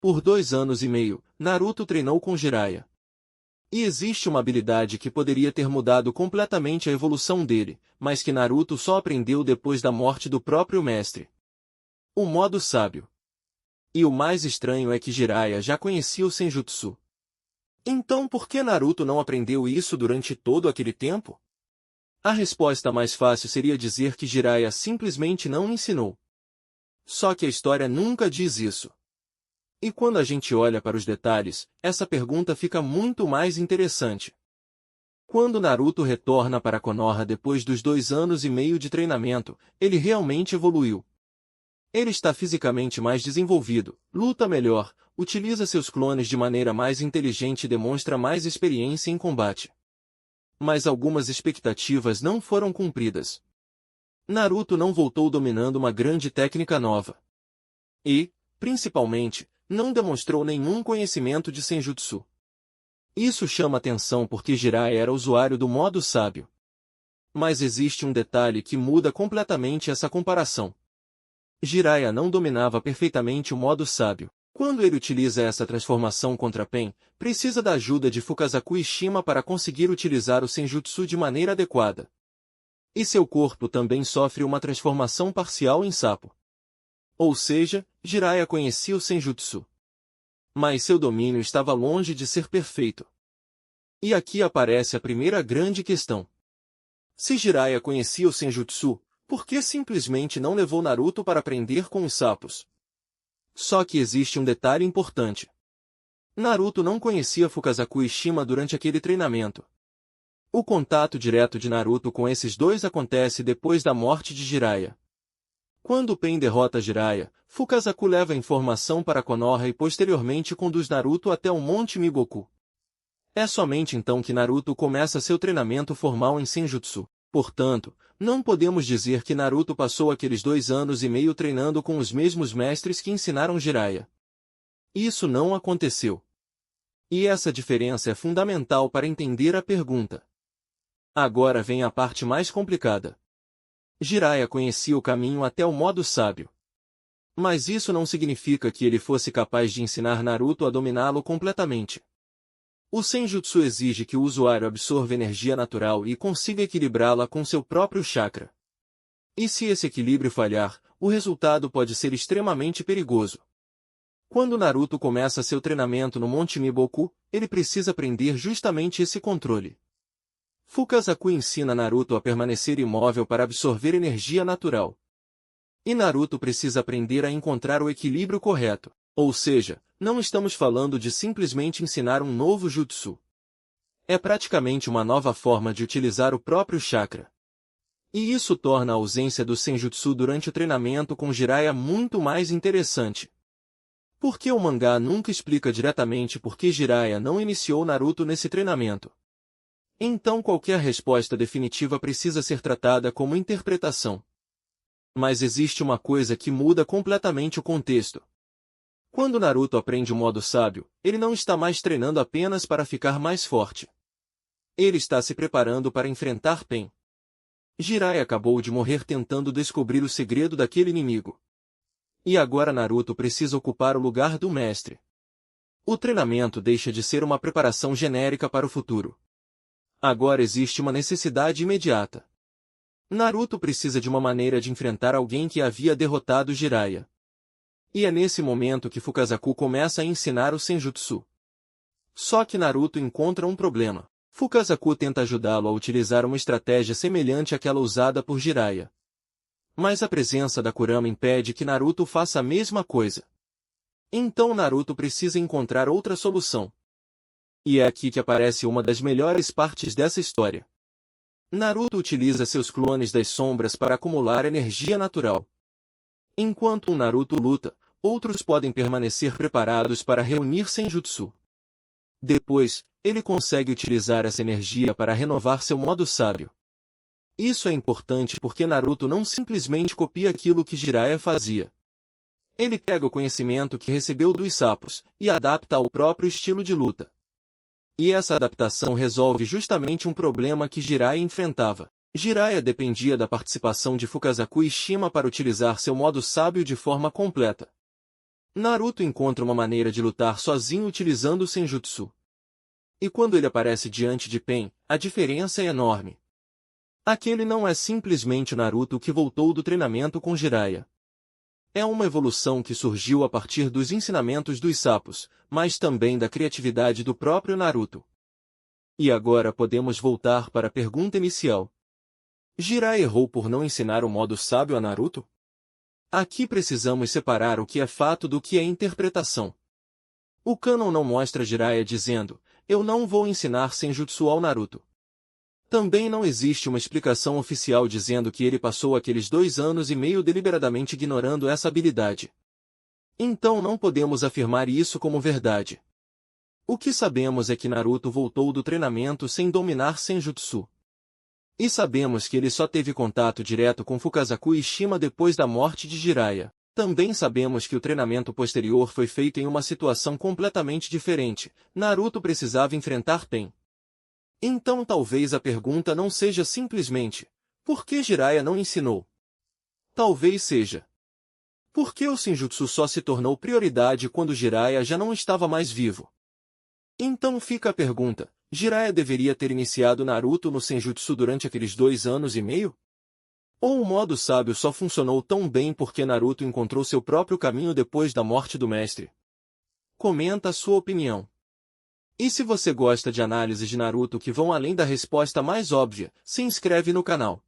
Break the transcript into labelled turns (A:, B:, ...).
A: Por 2 anos e meio, Naruto treinou com Jiraiya. E existe uma habilidade que poderia ter mudado completamente a evolução dele, mas que Naruto só aprendeu depois da morte do próprio mestre. O modo sábio. E o mais estranho é que Jiraiya já conhecia o Senjutsu. Então por que Naruto não aprendeu isso durante todo aquele tempo? A resposta mais fácil seria dizer que Jiraiya simplesmente não ensinou. Só que a história nunca diz isso. E quando a gente olha para os detalhes, essa pergunta fica muito mais interessante. Quando Naruto retorna para Konoha depois dos 2 anos e meio de treinamento, ele realmente evoluiu. Ele está fisicamente mais desenvolvido, luta melhor, utiliza seus clones de maneira mais inteligente e demonstra mais experiência em combate. Mas algumas expectativas não foram cumpridas. Naruto não voltou dominando uma grande técnica nova. E, principalmente, não demonstrou nenhum conhecimento de Senjutsu. Isso chama atenção porque Jiraiya era usuário do modo sábio. Mas existe um detalhe que muda completamente essa comparação. Jiraiya não dominava perfeitamente o modo sábio. Quando ele utiliza essa transformação contra Pen, precisa da ajuda de Fukazaku e Shima para conseguir utilizar o Senjutsu de maneira adequada. E seu corpo também sofre uma transformação parcial em sapo. Ou seja, Jiraiya conhecia o Senjutsu. Mas seu domínio estava longe de ser perfeito. E aqui aparece a primeira grande questão. Se Jiraiya conhecia o Senjutsu, por que simplesmente não levou Naruto para aprender com os sapos? Só que existe um detalhe importante. Naruto não conhecia Fukazaku e Shima durante aquele treinamento. O contato direto de Naruto com esses dois acontece depois da morte de Jiraiya. Quando Pen derrota Jiraiya, Fukazaku leva a informação para Konoha e posteriormente conduz Naruto até o Monte Migoku. É somente então que Naruto começa seu treinamento formal em Senjutsu. Portanto, não podemos dizer que Naruto passou aqueles 2 anos e meio treinando com os mesmos mestres que ensinaram Jiraiya. Isso não aconteceu. E essa diferença é fundamental para entender a pergunta. Agora vem a parte mais complicada. Jiraiya conhecia o caminho até o modo sábio. Mas isso não significa que ele fosse capaz de ensinar Naruto a dominá-lo completamente. O Senjutsu exige que o usuário absorva energia natural e consiga equilibrá-la com seu próprio chakra. E se esse equilíbrio falhar, o resultado pode ser extremamente perigoso. Quando Naruto começa seu treinamento no Monte Miboku, ele precisa aprender justamente esse controle. Fukazaku ensina Naruto a permanecer imóvel para absorver energia natural. E Naruto precisa aprender a encontrar o equilíbrio correto. Ou seja, não estamos falando de simplesmente ensinar um novo jutsu. É praticamente uma nova forma de utilizar o próprio chakra. E isso torna a ausência do Senjutsu durante o treinamento com Jiraiya muito mais interessante. Porque o mangá nunca explica diretamente por que Jiraiya não iniciou Naruto nesse treinamento. Então qualquer resposta definitiva precisa ser tratada como interpretação. Mas existe uma coisa que muda completamente o contexto. Quando Naruto aprende o modo sábio, ele não está mais treinando apenas para ficar mais forte. Ele está se preparando para enfrentar Pen. Jiraiya acabou de morrer tentando descobrir o segredo daquele inimigo. E agora Naruto precisa ocupar o lugar do mestre. O treinamento deixa de ser uma preparação genérica para o futuro. Agora existe uma necessidade imediata. Naruto precisa de uma maneira de enfrentar alguém que havia derrotado Jiraiya. E é nesse momento que Fukazaku começa a ensinar o Senjutsu. Só que Naruto encontra um problema. Fukazaku tenta ajudá-lo a utilizar uma estratégia semelhante àquela usada por Jiraiya. Mas a presença da Kurama impede que Naruto faça a mesma coisa. Então Naruto precisa encontrar outra solução. E é aqui que aparece uma das melhores partes dessa história. Naruto utiliza seus clones das sombras para acumular energia natural. Enquanto um Naruto luta, outros podem permanecer preparados para reunir Senjutsu. Depois, ele consegue utilizar essa energia para renovar seu modo sábio. Isso é importante porque Naruto não simplesmente copia aquilo que Jiraiya fazia. Ele pega o conhecimento que recebeu dos sapos e adapta ao próprio estilo de luta. E essa adaptação resolve justamente um problema que Jiraiya enfrentava. Jiraiya dependia da participação de Fukazaku e Shima para utilizar seu modo sábio de forma completa. Naruto encontra uma maneira de lutar sozinho utilizando o Senjutsu. E quando ele aparece diante de Pain, a diferença é enorme. Aquele não é simplesmente o Naruto que voltou do treinamento com Jiraiya. É uma evolução que surgiu a partir dos ensinamentos dos sapos, mas também da criatividade do próprio Naruto. E agora podemos voltar para a pergunta inicial. Jiraiya errou por não ensinar o modo sábio a Naruto? Aqui precisamos separar o que é fato do que é interpretação. O cânon não mostra Jiraiya dizendo, eu não vou ensinar Senjutsu ao Naruto. Também não existe uma explicação oficial dizendo que ele passou aqueles 2 anos e meio deliberadamente ignorando essa habilidade. Então não podemos afirmar isso como verdade. O que sabemos é que Naruto voltou do treinamento sem dominar Senjutsu. E sabemos que ele só teve contato direto com Fukazaku e Shima depois da morte de Jiraiya. Também sabemos que o treinamento posterior foi feito em uma situação completamente diferente. Naruto precisava enfrentar Pain. Então talvez a pergunta não seja simplesmente, por que Jiraiya não ensinou? Talvez seja, por que o Senjutsu só se tornou prioridade quando Jiraiya já não estava mais vivo? Então fica a pergunta, Jiraiya deveria ter iniciado Naruto no Senjutsu durante aqueles 2 anos e meio? Ou o modo sábio só funcionou tão bem porque Naruto encontrou seu próprio caminho depois da morte do mestre? Comenta a sua opinião. E se você gosta de análises de Naruto que vão além da resposta mais óbvia, se inscreve no canal.